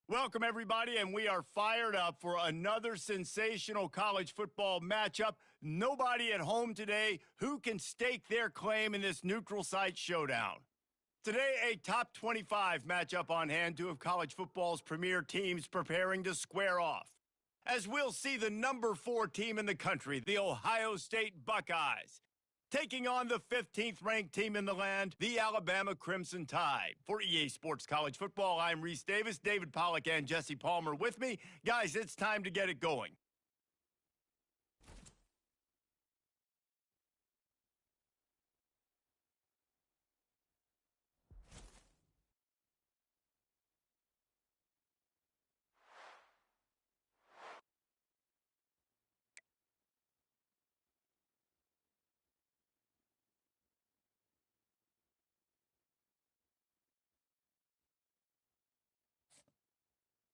Welcome, everybody, and we are fired up for another sensational college football matchup. Nobody at home today who can stake their claim in this neutral site showdown. Today, a top 25 matchup on hand, two of college football's premier teams preparing to square off. As we'll see the number 4 team in the country, the Ohio State Buckeyes, taking on the 15th ranked team in the land, the Alabama Crimson Tide. For EA Sports College Football, I'm Reese Davis, David Pollack, and Jesse Palmer with me. Guys, it's time to get it going.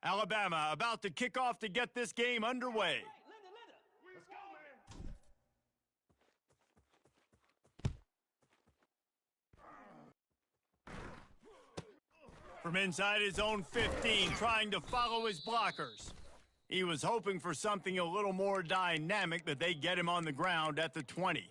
Alabama about to kick off to get this game underway. Let's go, man. From inside his own 15, trying to follow his blockers. He was hoping for something a little more dynamic, but they get him on the ground at the 20.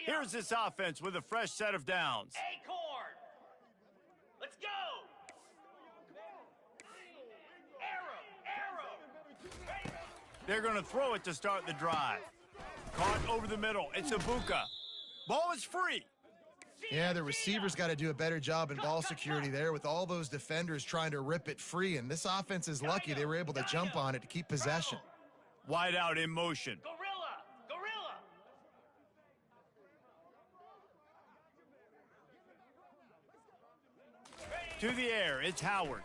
Here's this offense with a fresh set of downs. Acorn! Let's go! Arrow! They're going to throw it to start the drive. Caught over the middle. It's Ibuka. Ball is free. Yeah, the receivers got to do a better job in ball security there with all those defenders trying to rip it free, and this offense is lucky they were able to jump on it to keep possession. Wide out in motion. Gorilla! To the air, it's Howard.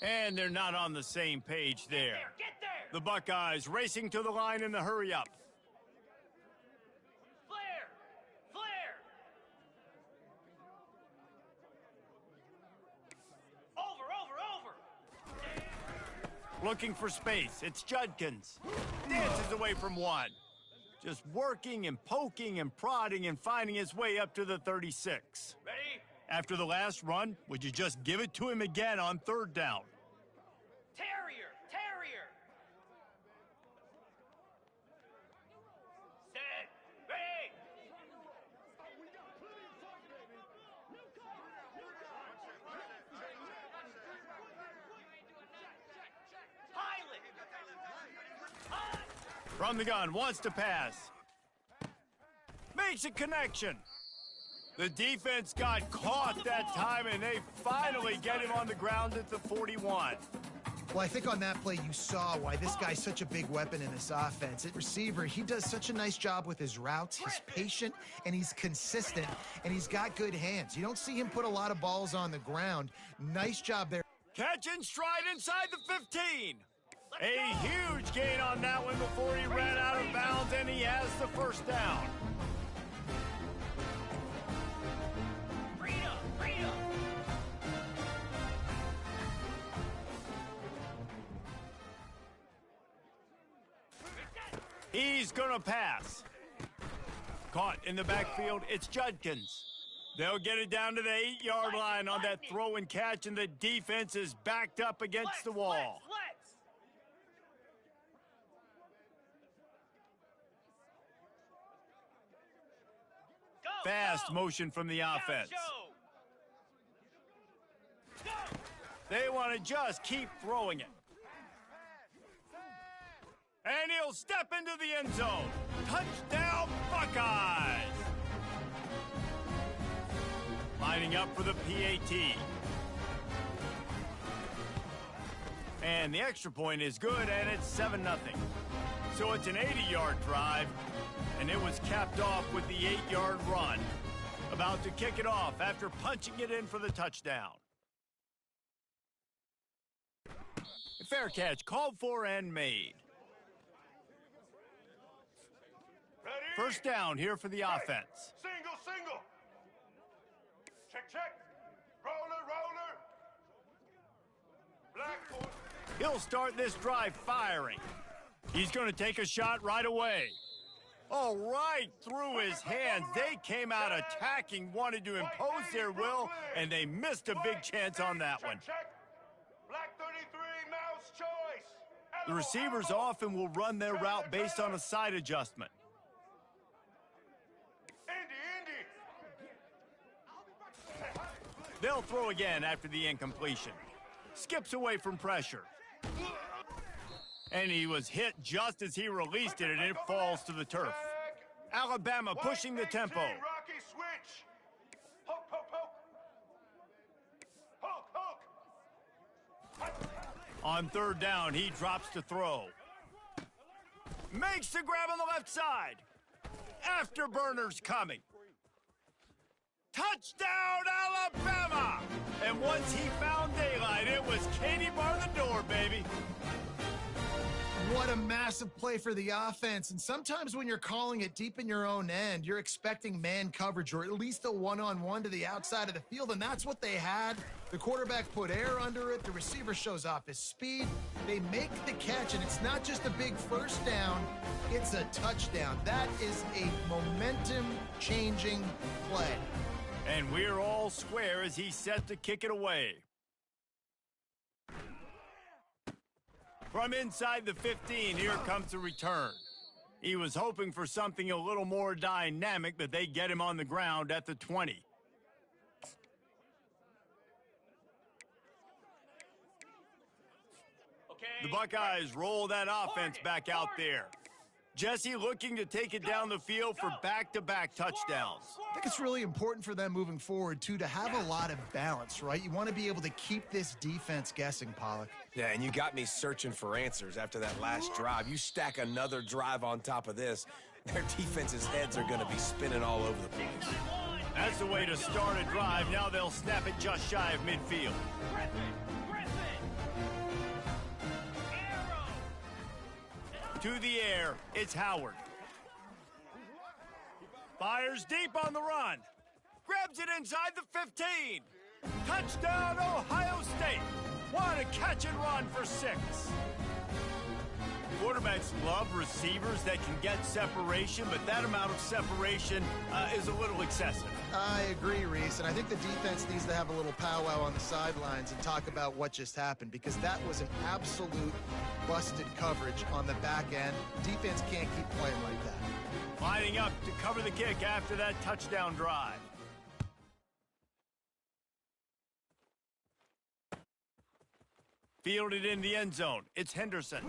And they're not on the same page there. Get there! The Buckeyes racing to the line in the hurry up. Flare! Over! Looking for space. It's Judkins. Dances away from one. Just working and poking and prodding and finding his way up to the 36. Ready? After the last run, would you just give it to him again on third down? Terrier! Set! Ready! Pilot! From the gun, wants to pass. Makes a connection. The defense got caught that time, and they finally get him on the ground at the 41. Well, I think on that play you saw why this guy's such a big weapon in this offense. At receiver, he does such a nice job with his routes. He's patient, and he's consistent, and he's got good hands. You don't see him put a lot of balls on the ground. Nice job there. Catch and stride inside the 15. A huge gain on that one before he ran out of bounds, and he has the first down. He's going to pass. Caught in the backfield, it's Judkins. They'll get it down to the 8-yard line on that throw and catch, and the defense is backed up against the wall. Let's. Go, Fast go. motion from the offense. Go. They want to just keep throwing it. And he'll step into the end zone. Touchdown, Buckeyes! Lining up for the PAT. And the extra point is good, and it's 7-0. So it's an 80-yard drive, and it was capped off with the 8-yard run. About to kick it off after punching it in for the touchdown. Fair catch, called for and made. Ready? First down here for the offense. Single, single. Check, check. Roller, roller. Blackboard. He'll start this drive firing. He's going to take a shot right away. Oh, right through his hands. They came out attacking, wanted to impose their will, and they missed a big chance on that one. Check, check. Black 33, mouse choice. The receivers often will run their route based on a side adjustment. Indy. They'll throw again after the incompletion. Skips away from pressure. And he was hit just as he released it, and it falls to the turf. Alabama pushing the tempo. Rocky switch. Hook, hook, hook. Hook, hook. On third down, he drops to throw. Makes the grab on the left side. Afterburner's coming. Touchdown, Alabama! And once he found daylight, it was Katie bar the door, baby. What a massive play for the offense. And sometimes when you're calling it deep in your own end, you're expecting man coverage or at least a one-on-one to the outside of the field, and that's what they had. The quarterback put air under it. The receiver shows off his speed. They make the catch, and it's not just a big first down, it's a touchdown. That is a momentum-changing play. And we're all square as he's set to kick it away. From inside the 15, here comes the return. He was hoping for something a little more dynamic, but they get him on the ground at the 20. Okay. The Buckeyes roll that offense back out there. Jesse looking to take it down the field for back-to-back touchdowns. I think it's really important for them moving forward, too, to have a lot of balance, right? You want to be able to keep this defense guessing, Pollock. Yeah, and you got me searching for answers after that last drive. You stack another drive on top of this, their defense's heads are going to be spinning all over the place. That's the way to start a drive. Now they'll snap it just shy of midfield. To the air, it's Howard. Fires deep on the run. Grabs it inside the 15. Touchdown, Ohio State. What a catch and run for 6. Quarterbacks love receivers that can get separation, but that amount of separation is a little excessive. I agree, Reese, and I think the defense needs to have a little powwow on the sidelines and talk about what just happened, because that was an absolute busted coverage on the back end. Defense can't keep playing like that. Lining up to cover the kick after that touchdown drive. Fielded in the end zone. It's Henderson.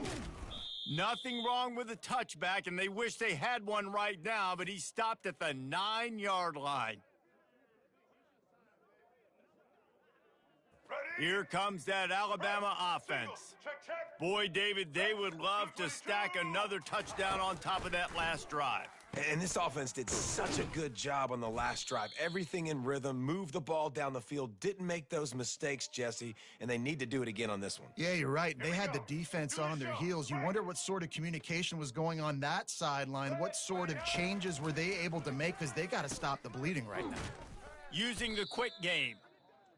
Nothing wrong with the touchback, and they wish they had one right now, but he stopped at the 9-yard line. Here comes that Alabama offense. Boy, David, they would love to stack another touchdown on top of that last drive. And this offense did such a good job on the last drive. Everything in rhythm, moved the ball down the field, didn't make those mistakes, Jesse, and they need to do it again on this one. Yeah, you're right. They had the defense on their heels. You wonder what sort of communication was going on that sideline. What sort of changes were they able to make, because they got to stop the bleeding right now. Using the quick game.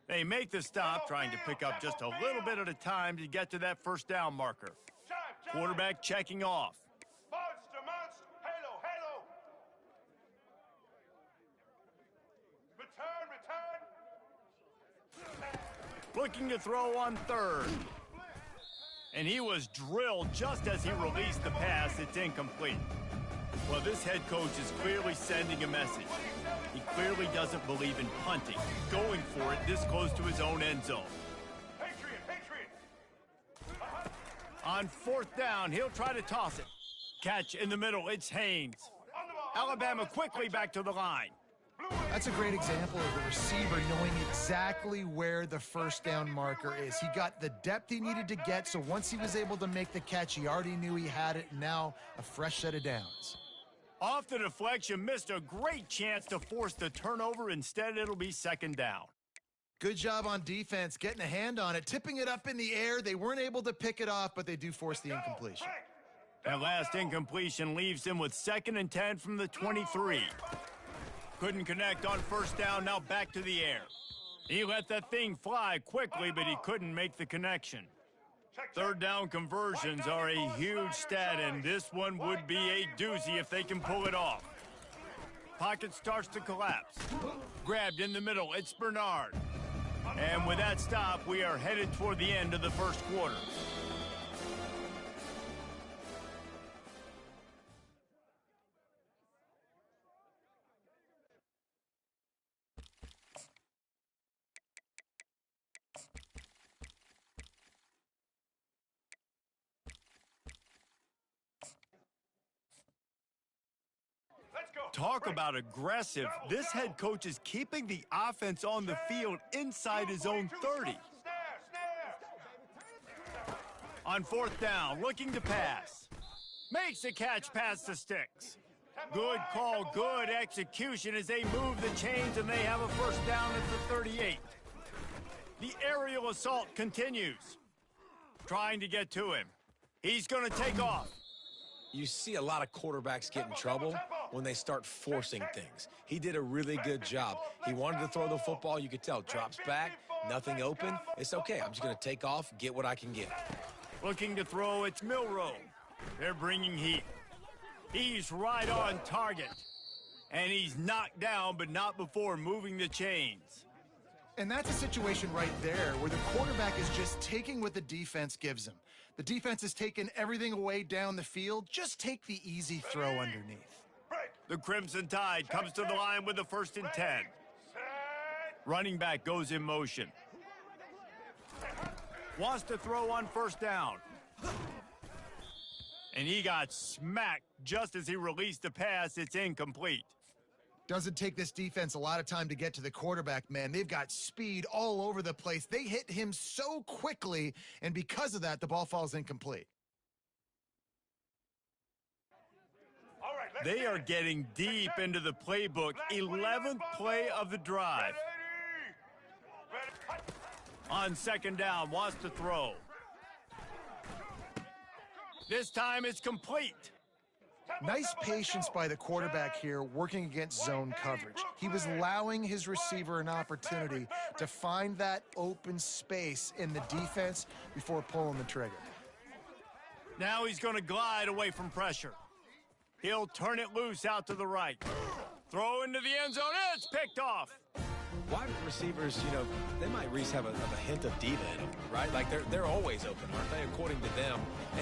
They make the stop, trying to pick up just a little bit at a time to get to that first down marker. Quarterback checking off. looking to throw on third. And he was drilled just as he released the pass. It's incomplete. Well, this head coach is clearly sending a message. He clearly doesn't believe in punting, going for it this close to his own end zone. Patriot! On fourth down, he'll try to toss it. Catch in the middle, it's Haynes. Alabama quickly back to the line. That's a great example of the receiver knowing exactly where the first down marker is. He got the depth he needed to get, so once he was able to make the catch, he already knew he had it. Now a fresh set of downs. Off the deflection, missed a great chance to force the turnover. Instead, it'll be second down. Good job on defense, getting a hand on it, tipping it up in the air. They weren't able to pick it off, but they do force the incompletion. That last incompletion leaves him with 2nd and 10 from the 23. Couldn't connect on first down, now back to the air. He let that thing fly quickly, but he couldn't make the connection. Third down conversions are a huge stat, and this one would be a doozy if they can pull it off. Pocket starts to collapse. Grabbed in the middle, it's Bernard. And with that stop, we are headed toward the end of the first quarter. Talk about aggressive. This head coach is keeping the offense on the field inside his own 30. On fourth down, looking to pass. Makes a catch past the sticks. Good call, good execution as they move the chains and they have a first down at the 38. The aerial assault continues. Trying to get to him. He's going to take off. You see a lot of quarterbacks get in trouble when they start forcing things. He did a really good job. He wanted to throw the football. You could tell. Drops back, nothing open. It's okay. I'm just going to take off, get what I can get. Looking to throw, it's Milroe. They're bringing heat. He's right on target. And he's knocked down, but not before moving the chains. And that's a situation right there where the quarterback is just taking what the defense gives him. The defense has taken everything away down the field. Just take the easy throw underneath. The Crimson Tide comes to the line with the 1st and 10. Running back goes in motion. Wants to throw on first down. And he got smacked just as he released the pass. It's incomplete. Doesn't take this defense a lot of time to get to the quarterback, man. They've got speed all over the place. They hit him so quickly, and because of that, the ball falls incomplete. They are getting deep into the playbook. 11th play of the drive. On second down, wants to throw. This time it's complete. Nice patience by the quarterback here, working against zone coverage. He was allowing his receiver an opportunity to find that open space in the defense before pulling the trigger. Now he's going to glide away from pressure. He'll turn it loose out to the right. Throw into the end zone. It's picked off. Wide receivers, they might at least have a hint of diva in them, right? Like they're always open, aren't they, according to them?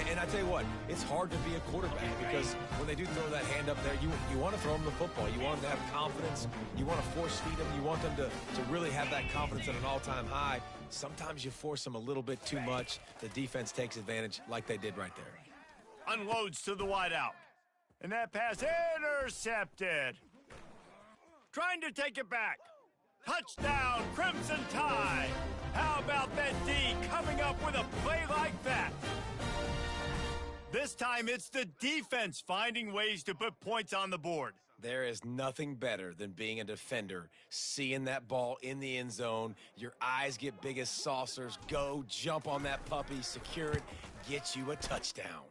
And I tell you what, it's hard to be a quarterback because when they do throw that hand up there, you want to throw them the football. You want them to have confidence. You want to force feed them. You want them to really have that confidence at an all-time high. Sometimes you force them a little bit too much. The defense takes advantage like they did right there. Unloads to the wideout. And that pass intercepted. Trying to take it back. Touchdown, Crimson Tide! How about that D coming up with a play like that? This time it's the defense finding ways to put points on the board. There is nothing better than being a defender, seeing that ball in the end zone, your eyes get big as saucers, go, jump on that puppy, secure it, get you a touchdown.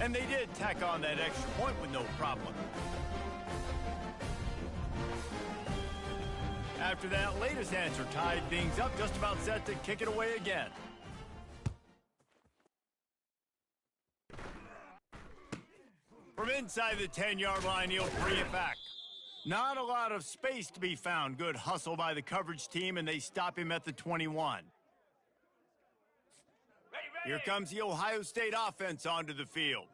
And they did tack on that extra point with no problem. After that latest answer tied things up, just about set to kick it away again. From inside the 10-yard line, he'll bring it back. Not a lot of space to be found. Good hustle by the coverage team, and they stop him at the 21. Here comes the Ohio State offense onto the field.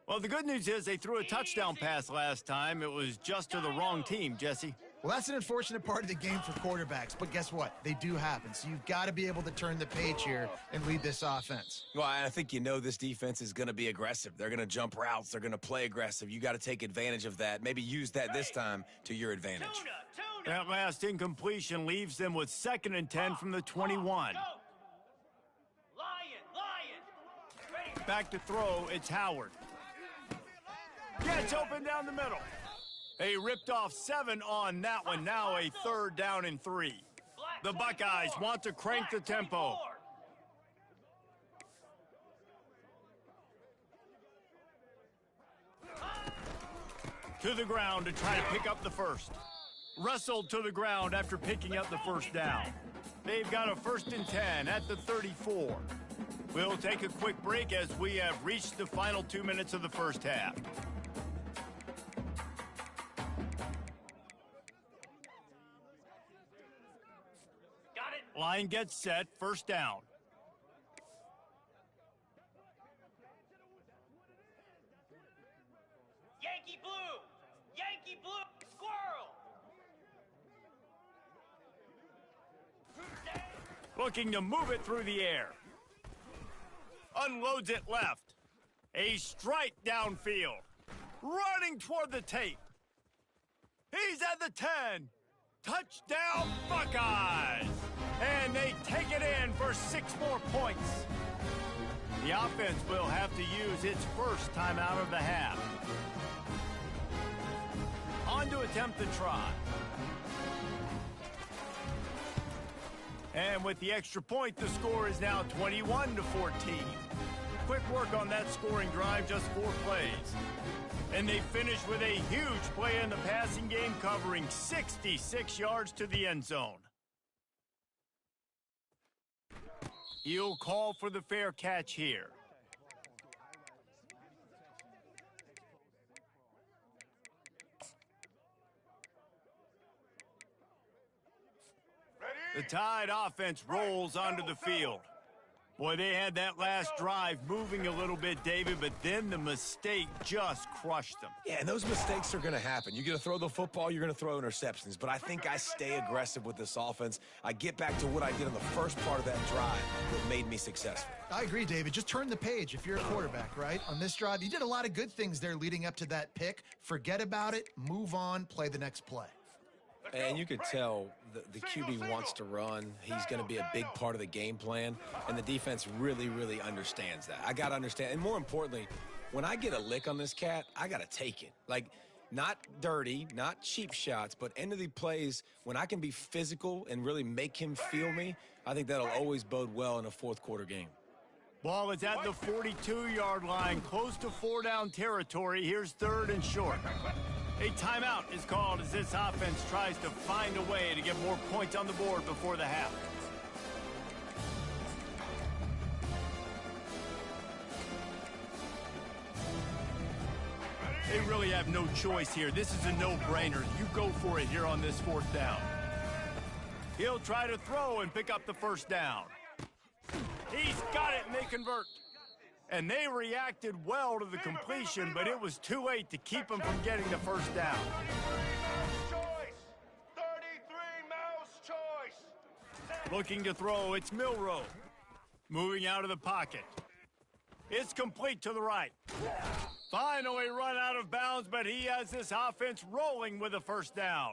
Well, the good news is they threw a touchdown pass last time. It was just to the wrong team, Jesse. Well, that's an unfortunate part of the game for quarterbacks, but guess what? They do happen. So you've got to be able to turn the page here and lead this offense. Well, I think this defense is going to be aggressive. They're going to jump routes. They're going to play aggressive. You got to take advantage of that. Maybe use that this time to your advantage. That last incompletion leaves them with 2nd and 10 from the 21. Back to throw, it's Howard. Gets open down the middle. They ripped off 7 on that one. Now a 3rd down and 3. The Buckeyes want to crank the tempo. To the ground to try to pick up the first. Wrestled to the ground after picking up the first down. They've got a 1st and 10 at the 34. We'll take a quick break as we have reached the final 2 minutes of the first half. Line gets set, 1st down. Yankee blue! Yankee blue! Squirrel! Looking to move it through the air. Unloads it left. A strike downfield. Running toward the tape. He's at the 10. Touchdown, Buckeyes! And they take it in for 6 more points. The offense will have to use its first timeout of the half. On to attempt the try. And with the extra point, the score is now 21-14. Quick work on that scoring drive, just 4 plays. And they finish with a huge play in the passing game, covering 66 yards to the end zone. He'll call for the fair catch here. The Tide offense rolls onto the field. Boy, they had that last drive moving a little bit, David, but then the mistake just crushed them. Yeah, and those mistakes are going to happen. You're going to throw the football, you're going to throw interceptions. But I think I stay aggressive with this offense. I get back to what I did on the first part of that drive that made me successful. I agree, David. Just turn the page if you're a quarterback, right? On this drive, you did a lot of good things there leading up to that pick. Forget about it, move on, play the next play. And you could tell the QB wants to run. He's going to be a big part of the game plan, and the defense really, really understands that. I got to understand, and more importantly, when I get a lick on this cat, I got to take it. Like, not dirty, not cheap shots, but end of the plays, when I can be physical and really make him feel me, I think that'll always bode well in a fourth-quarter game. Ball is at the 42-yard line, close to 4-down territory. Here's 3rd and short. A timeout is called as this offense tries to find a way to get more points on the board before the half. They really have no choice here. This is a no-brainer. You go for it here on this 4th down. He'll try to throw and pick up the 1st down. He's got it, and they convert. And they reacted well to the completion, but it was too late to keep them from getting the 1st down. 33 mouse choice. Looking to throw, it's Milroe. Moving out of the pocket. It's complete to the right. Finally run out of bounds, but he has this offense rolling with a 1st down.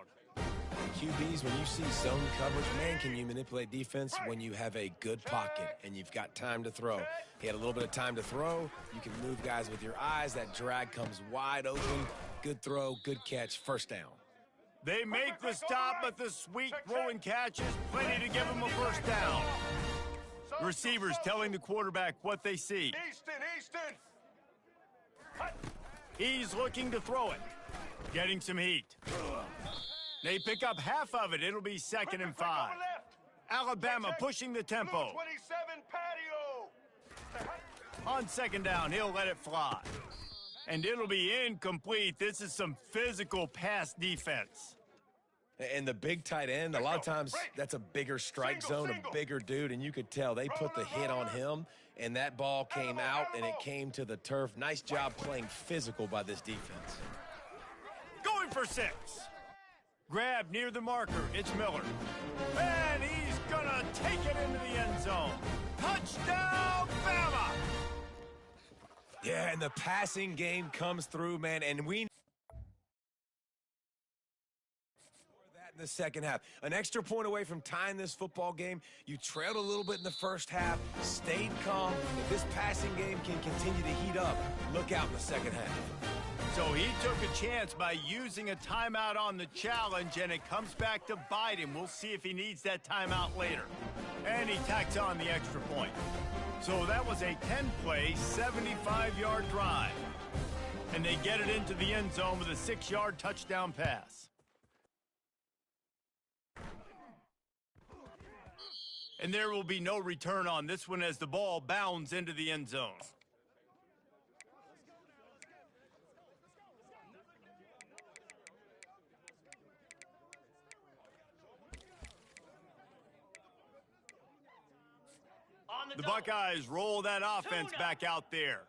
QBs, when you see zone coverage, man, can you manipulate defense when you have a good pocket and you've got time to throw. He had a little bit of time to throw. You can move guys with your eyes. That drag comes wide open. Good throw, good catch, 1st down. They make the stop, but the sweet throw and catch is plenty to give them a 1st down. Receivers telling the quarterback what they see. Easton. He's looking to throw it. Getting some heat. They pick up half of it. It'll be 2nd and 5. Alabama pushing the tempo. 27 patio. On 2nd down, he'll let it fly. And it'll be incomplete. This is some physical pass defense. And the big tight end, a lot of times that's a bigger strike zone, a bigger dude, and you could tell they put the hit on him, and that ball came out, and it came to the turf. Nice job playing physical by this defense. Going for 6. Grab near the marker. It's Miller. And he's going to take it into the end zone. Touchdown, Bama! Yeah, and the passing game comes through, man, and we that in the second half. An extra point away from tying this football game. You trailed a little bit in the first half, stayed calm. If this passing game can continue to heat up, look out in the second half. So he took a chance by using a timeout on the challenge, and it comes back to bite him. We'll see if he needs that timeout later. And he tacks on the extra point. So that was a 10-play, 75-yard drive. And they get it into the end zone with a 6-yard touchdown pass. And there will be no return on this one as the ball bounds into the end zone. The Buckeyes roll that offense back out there.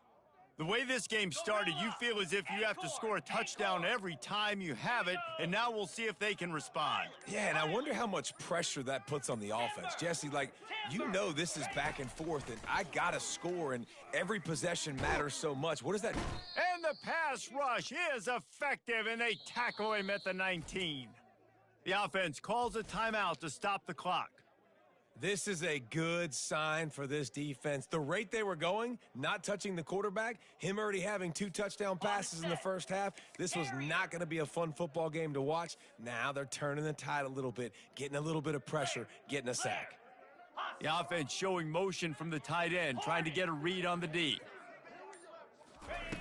The way this game started, you feel as if you have to score a touchdown every time you have it, and now we'll see if they can respond. Yeah, and I wonder how much pressure that puts on the offense. Jesse, like, you know this is back and forth, and I got to score, and every possession matters so much. What does that... And the pass rush is effective, and they tackle him at the 19. The offense calls a timeout to stop the clock. This is a good sign for this defense. The rate they were going, not touching the quarterback, him already having 2 touchdown passes in the first half, this was not going to be a fun football game to watch. Now they're turning the tide a little bit, getting a little bit of pressure, getting a sack. The offense showing motion from the tight end, trying to get a read on the D.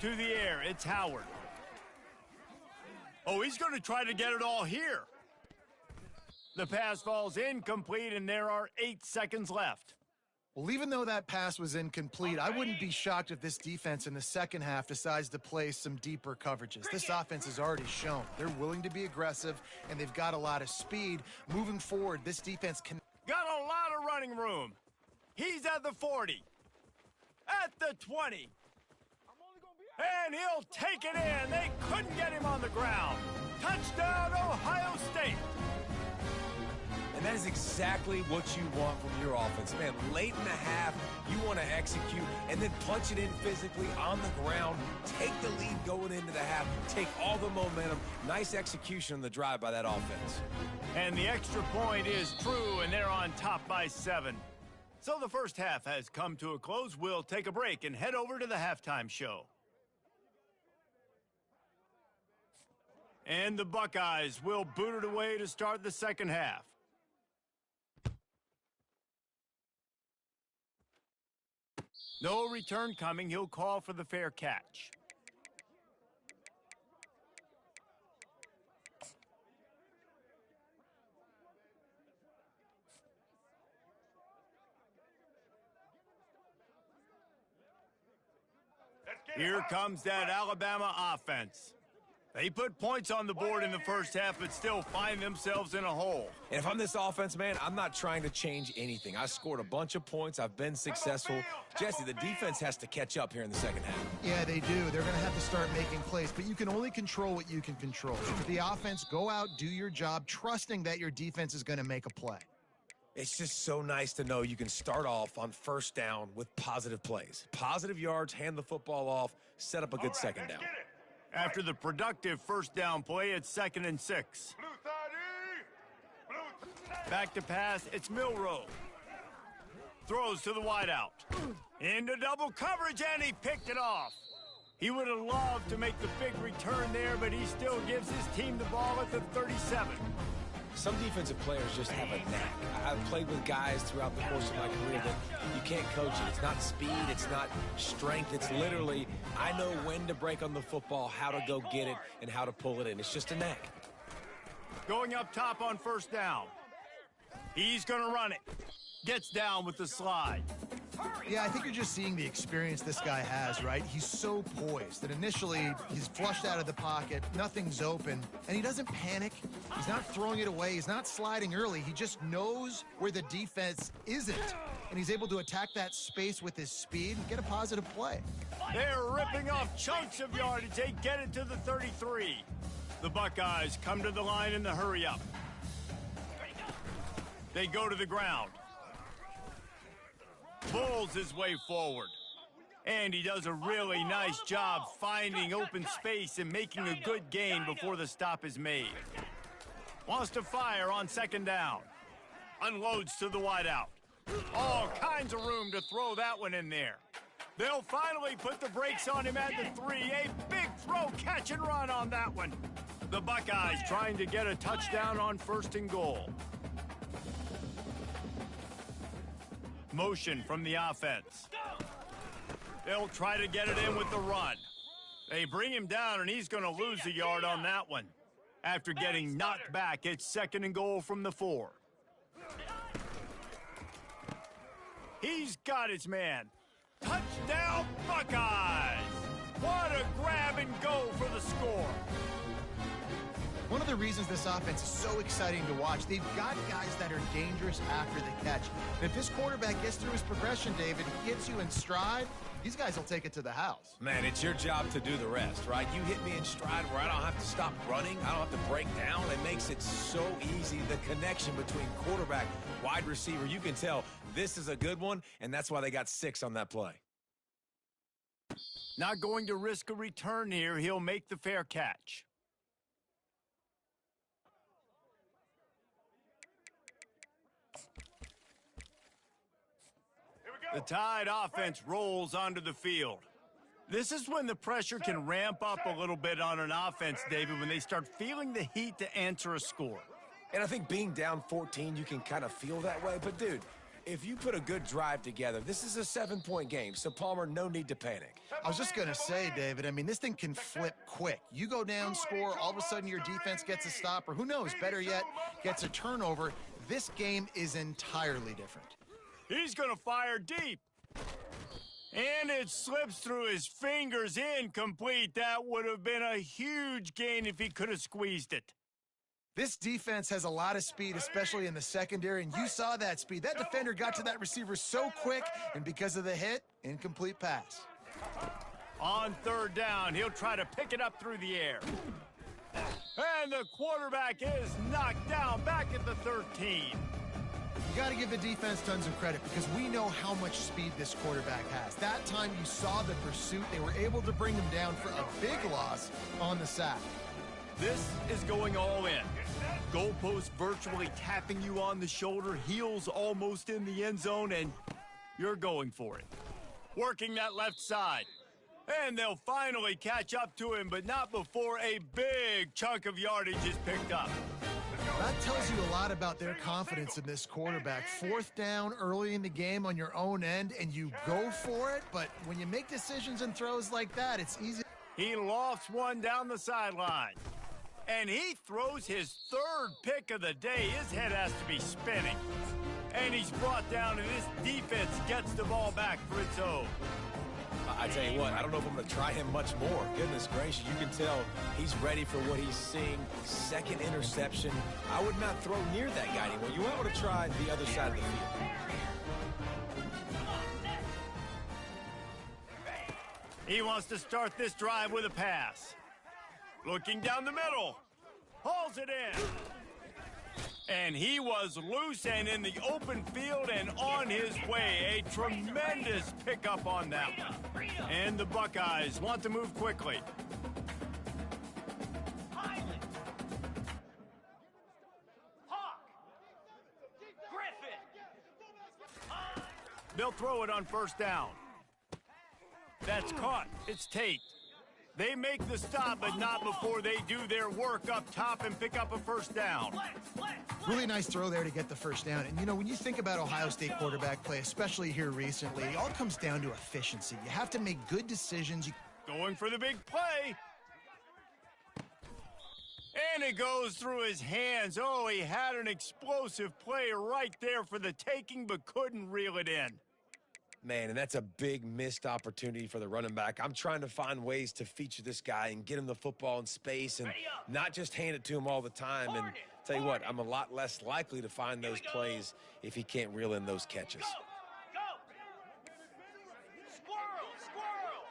To the air, it's Howard. Oh, he's going to try to get it all here. The pass falls incomplete, and there are 8 seconds left. Well, even though that pass was incomplete, I wouldn't be shocked if this defense in the second half decides to play some deeper coverages. This offense has already shown they're willing to be aggressive, and they've got a lot of speed. Moving forward, this defense can... Got a lot of running room. He's at the 40. At the 20. And he'll take it in. They couldn't get him on the ground. Touchdown, Ohio State. And that is exactly what you want from your offense. Man, late in the half, you want to execute and then punch it in physically on the ground. Take the lead going into the half. Take all the momentum. Nice execution on the drive by that offense. And the extra point is true, and they're on top by 7. So the first half has come to a close. We'll take a break and head over to the halftime show. And the Buckeyes will boot it away to start the second half. No return coming. He'll call for the fair catch. Here comes that Alabama offense. They put points on the board in the first half, but still find themselves in a hole. And if I'm this offense, man, I'm not trying to change anything. I scored a bunch of points. I've been successful. Jesse, the defense has to catch up here in the second half. Yeah, they do. They're going to have to start making plays, but you can only control what you can control. So for the offense, go out, do your job, trusting that your defense is going to make a play. It's just so nice to know you can start off on first down with positive plays. Positive yards, hand the football off, set up a good second down. After the productive first down play, it's 2nd and 6. Back to pass, it's Milroe. Throws to the wideout. Into double coverage, and he picked it off. He would have loved to make the big return there, but he still gives his team the ball at the 37. Some defensive players just have a knack. I've played with guys throughout the course of my career that you can't coach it. It's not speed, it's not strength. It's literally, I know when to break on the football, how to go get it, and how to pull it in. It's just a knack. Going up top on first down. He's going to run it. Gets down with the slide. Yeah, I think you're just seeing the experience this guy has, right? He's so poised that initially he's flushed out of the pocket, nothing's open, and he doesn't panic. He's not throwing it away. He's not sliding early. He just knows where the defense isn't, and he's able to attack that space with his speed and get a positive play. They're ripping off chunks of yardage. They get it to the 33. The Buckeyes come to the line in the hurry-up. They go to the ground. Pulls his way forward. And he does a really nice job finding open space and making a good gain before the stop is made. Wants to fire on second down. Unloads to the wideout. All kinds of room to throw that one in there. They'll finally put the brakes on him at the 3. A big throw, catch and run on that one. The Buckeyes trying to get a touchdown on 1st and goal. Motion from the offense. They'll try to get it in with the run. They bring him down, and he's going to lose a yard on that one. After getting knocked back, it's 2nd and goal from the 4. He's got his man. Touchdown, Buckeyes! What a grab and go for the score. One of the reasons this offense is so exciting to watch, they've got guys that are dangerous after the catch. And if this quarterback gets through his progression, David, he gets you in stride, these guys will take it to the house. Man, it's your job to do the rest, right? You hit me in stride where I don't have to stop running. I don't have to break down. It makes it so easy. The connection between quarterback, wide receiver, you can tell this is a good one, and that's why they got 6 on that play. Not going to risk a return here. He'll make the fair catch. The Tide offense rolls onto the field. This is when the pressure can ramp up a little bit on an offense, David, when they start feeling the heat to answer a score. And I think being down 14, you can kind of feel that way. But, dude, if you put a good drive together, this is a 7-point game. So, Palmer, no need to panic. I was just going to say, David, I mean, this thing can flip quick. You go down, score, all of a sudden your defense gets a stop, or who knows, better yet, gets a turnover. This game is entirely different. He's going to fire deep. And it slips through his fingers, incomplete. That would have been a huge gain if he could have squeezed it. This defense has a lot of speed, especially in the secondary, and you saw that speed. That defender got to that receiver so quick, and because of the hit, incomplete pass. On 3rd down, he'll try to pick it up through the air. And the quarterback is knocked down back at the 13. You got to give the defense tons of credit because we know how much speed this quarterback has. That time you saw the pursuit, they were able to bring him down for a big loss on the sack. This is going all in. Goalpost virtually tapping you on the shoulder, heels almost in the end zone, and you're going for it. Working that left side. And they'll finally catch up to him, but not before a big chunk of yardage is picked up. That tells you a lot about their confidence in this quarterback. 4th down early in the game on your own end, and you go for it, but when you make decisions and throws like that, it's easy. He lofts one down the sideline. And he throws his 3rd pick of the day. His head has to be spinning. And he's brought down, and this defense gets the ball back for its own. I tell you what, I don't know if I'm going to try him much more. Goodness gracious, you can tell he's ready for what he's seeing. 2nd interception. I would not throw near that guy anymore. You might want to try the other side of the field. He wants to start this drive with a pass. Looking down the middle. Hauls it in. And he was loose and in the open field and on his way. A tremendous pickup on that one. And the Buckeyes want to move quickly. They'll throw it on 1st down. That's caught. It's Tate. They make the stop, but not before they do their work up top and pick up a 1st down. Really nice throw there to get the 1st down. And, you know, when you think about Ohio State quarterback play, especially here recently, it all comes down to efficiency. You have to make good decisions. Going for the big play. And it goes through his hands. Oh, he had an explosive play right there for the taking, but couldn't reel it in. Man, and that's a big missed opportunity for the running back. I'm trying to find ways to feature this guy and get him the football in space and not just hand it to him all the time. And tell you what, I'm a lot less likely to find those plays if he can't reel in those catches. Go! Squirrel! Squirrel!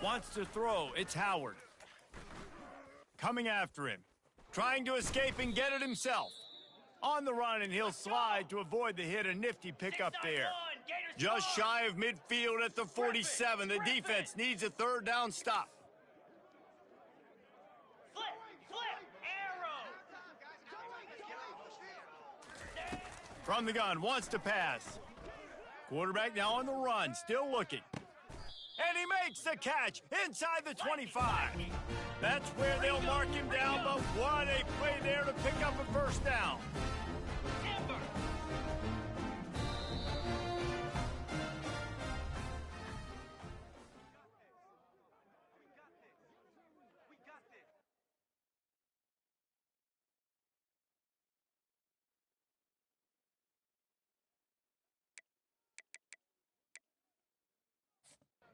Wants to throw. It's Howard. Coming after him. Trying to escape and get it himself. On the run, and he'll slide to avoid the hit. A nifty pickup there. Just shy of midfield at the 47. The defense needs a third down stop. Flip! Arrow! From the gun, wants to pass. Quarterback now on the run, still looking. And he makes the catch inside the 25. That's where they'll mark him down, but what a play there to pick up a first down. Timber!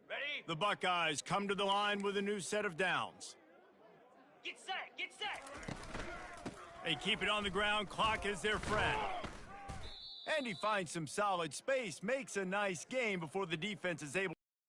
Ready? The Buckeyes come to the line with a new set of downs. Get set! Get set! They keep it on the ground, clock is their friend. And he finds some solid space, makes a nice game before the defense is able